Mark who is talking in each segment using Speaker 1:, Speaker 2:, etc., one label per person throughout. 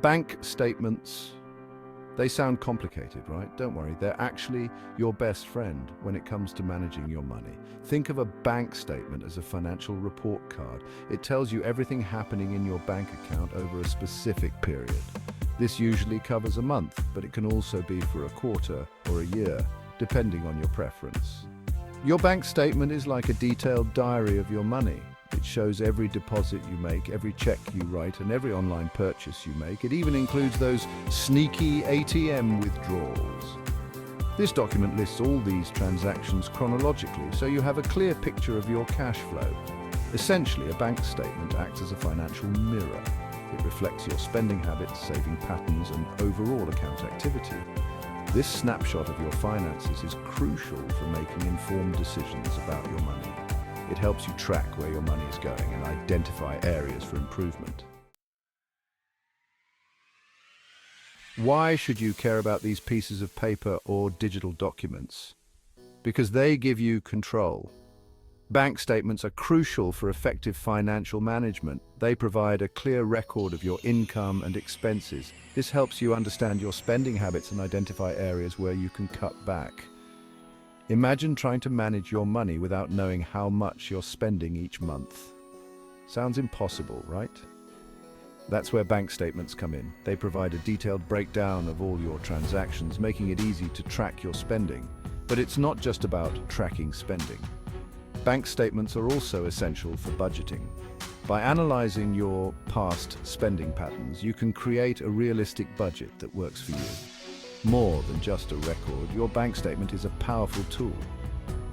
Speaker 1: Bank statements, they sound complicated, right? Don't worry, they're actually your best friend when it comes to managing your money. Think of a bank statement as a financial report card. It tells you everything happening in your bank account over a specific period. This usually covers a month, but it can also be for a quarter or a year, depending on your preference. Your bank statement is like a detailed diary of your money. It shows every deposit you make, every check you write, and every online purchase you make. It even includes those sneaky ATM withdrawals. This document lists all these transactions chronologically, so you have a clear picture of your cash flow. Essentially, a bank statement acts as a financial mirror. It reflects your spending habits, saving patterns, and overall account activity. This snapshot of your finances is crucial for making informed decisions about your money. It helps you track where your money is going and identify areas for improvement. Why should you care about these pieces of paper or digital documents? Because they give you control. Bank statements are crucial for effective financial management. They provide a clear record of your income and expenses. This helps you understand your spending habits and identify areas where you can cut back. Imagine trying to manage your money without knowing how much you're spending each month. Sounds impossible, right? That's where bank statements come in. They provide a detailed breakdown of all your transactions, making it easy to track your spending. But it's not just about tracking spending. Bank statements are also essential for budgeting. By analyzing your past spending patterns, you can create a realistic budget that works for you. More than just a record, your bank statement is a powerful tool.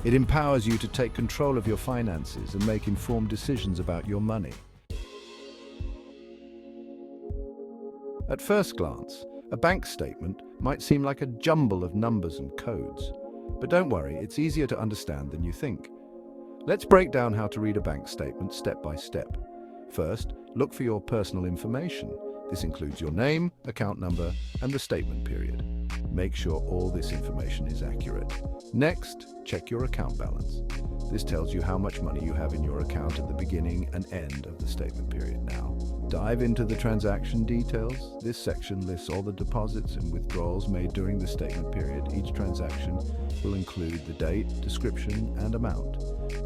Speaker 1: It empowers you to take control of your finances and make informed decisions about your money. At first glance, a bank statement might seem like a jumble of numbers and codes. But don't worry, it's easier to understand than you think. Let's break down how to read a bank statement step by step. First, look for your personal information. This includes your name, account number, and the statement period. Make sure all this information is accurate. Next, check your account balance. This tells you how much money you have in your account at the beginning and end of the statement period. Now, dive into the transaction details. This section lists all the deposits and withdrawals made during the statement period. Each transaction will include the date, description, and amount.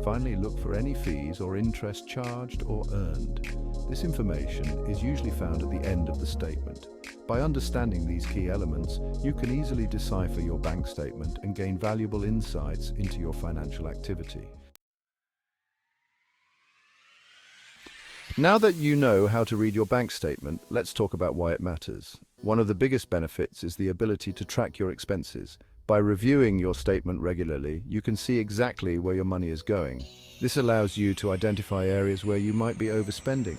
Speaker 1: Finally, look for any fees or interest charged or earned. This information is usually found at the end of the statement. By understanding these key elements, you can easily decipher your bank statement and gain valuable insights into your financial activity. Now that you know how to read your bank statement, let's talk about why it matters. One of the biggest benefits is the ability to track your expenses. By reviewing your statement regularly, you can see exactly where your money is going. This allows you to identify areas where you might be overspending.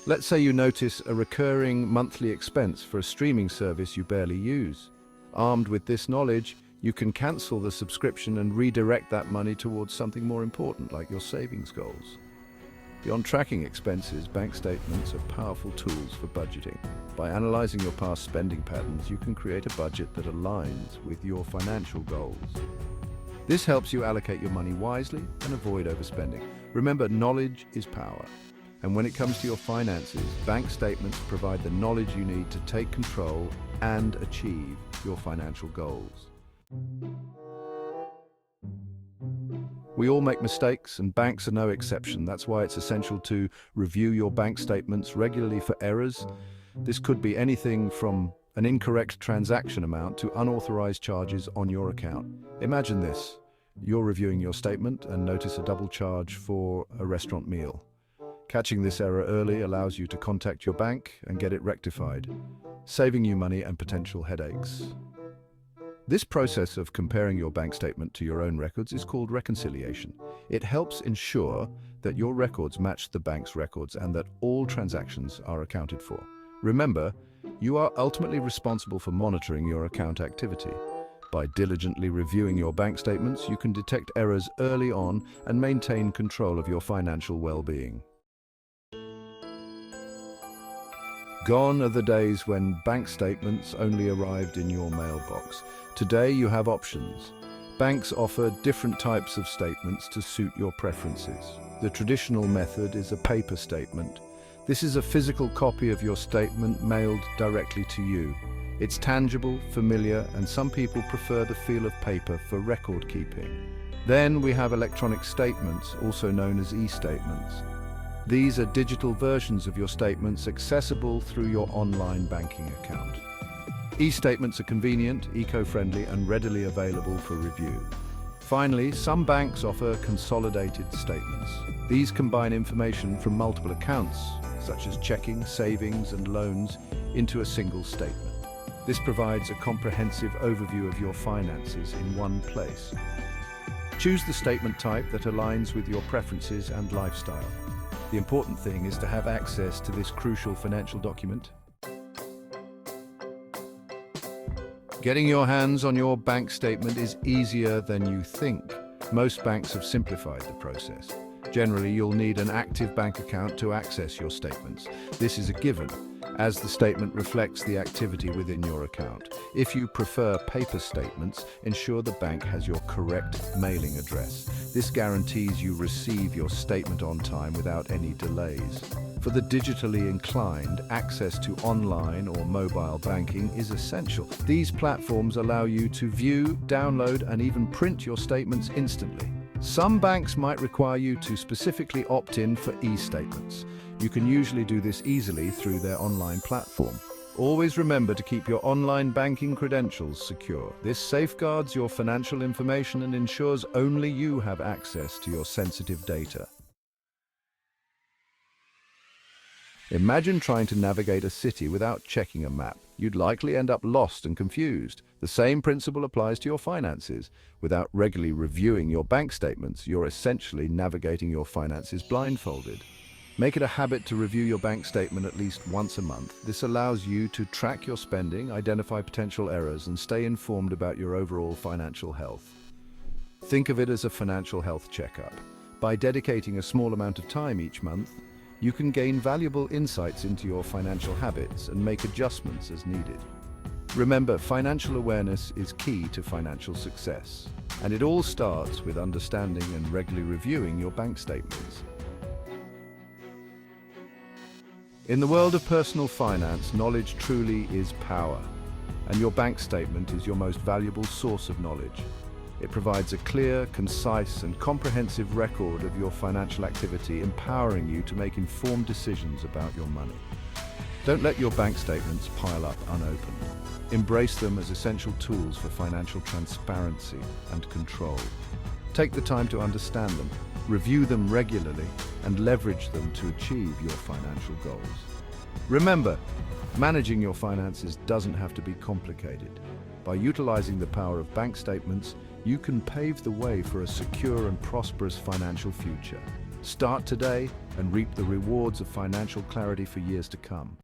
Speaker 1: Let's say you notice a recurring monthly expense for a streaming service you barely use. Armed with this knowledge, you can cancel the subscription and redirect that money towards something more important, like your savings goals. Beyond tracking expenses, bank statements are powerful tools for budgeting. By analyzing your past spending patterns, you can create a budget that aligns with your financial goals. This helps you allocate your money wisely and avoid overspending. Remember, knowledge is power. And when it comes to your finances, bank statements provide the knowledge you need to take control and achieve your financial goals. We all make mistakes, and banks are no exception. That's why it's essential to review your bank statements regularly for errors. This could be anything from an incorrect transaction amount to unauthorized charges on your account. Imagine this. You're reviewing your statement and notice a double charge for a restaurant meal. Catching this error early allows you to contact your bank and get it rectified, saving you money and potential headaches. This process of comparing your bank statement to your own records is called reconciliation. It helps ensure that your records match the bank's records and that all transactions are accounted for. Remember, you are ultimately responsible for monitoring your account activity. By diligently reviewing your bank statements, you can detect errors early on and maintain control of your financial well-being. Gone are the days when bank statements only arrived in your mailbox. Today you have options. Banks offer different types of statements to suit your preferences. The traditional method is a paper statement. This is a physical copy of your statement mailed directly to you. It's tangible, familiar, and some people prefer the feel of paper for record keeping. Then we have electronic statements, also known as e-statements. These are digital versions of your statements accessible through your online banking account. E-statements are convenient, eco-friendly, and readily available for review. Finally, some banks offer consolidated statements. These combine information from multiple accounts, such as checking, savings, and loans, into a single statement. This provides a comprehensive overview of your finances in one place. Choose the statement type that aligns with your preferences and lifestyle. The important thing is to have access to this crucial financial document. Getting your hands on your bank statement is easier than you think. Most banks have simplified the process. Generally, you'll need an active bank account to access your statements. This is a given, as the statement reflects the activity within your account. If you prefer paper statements, ensure the bank has your correct mailing address. This guarantees you receive your statement on time without any delays. For the digitally inclined, access to online or mobile banking is essential. These platforms allow you to view, download, and even print your statements instantly. Some banks might require you to specifically opt in for e-statements. You can usually do this easily through their online platform. Always remember to keep your online banking credentials secure. This safeguards your financial information and ensures only you have access to your sensitive data. Imagine trying to navigate a city without checking a map. You'd likely end up lost and confused. The same principle applies to your finances. Without regularly reviewing your bank statements, you're essentially navigating your finances blindfolded. Make it a habit to review your bank statement at least once a month. This allows you to track your spending, identify potential errors, and stay informed about your overall financial health. Think of it as a financial health checkup. By dedicating a small amount of time each month, you can gain valuable insights into your financial habits and make adjustments as needed. Remember, financial awareness is key to financial success, and it all starts with understanding and regularly reviewing your bank statements. In the world of personal finance, knowledge truly is power, and your bank statement is your most valuable source of knowledge. It provides a clear, concise, and comprehensive record of your financial activity, empowering you to make informed decisions about your money. Don't let your bank statements pile up unopened. Embrace them as essential tools for financial transparency and control. Take the time to understand them, review them regularly, and leverage them to achieve your financial goals. Remember, managing your finances doesn't have to be complicated. By utilizing the power of bank statements, you can pave the way for a secure and prosperous financial future. Start today and reap the rewards of financial clarity for years to come.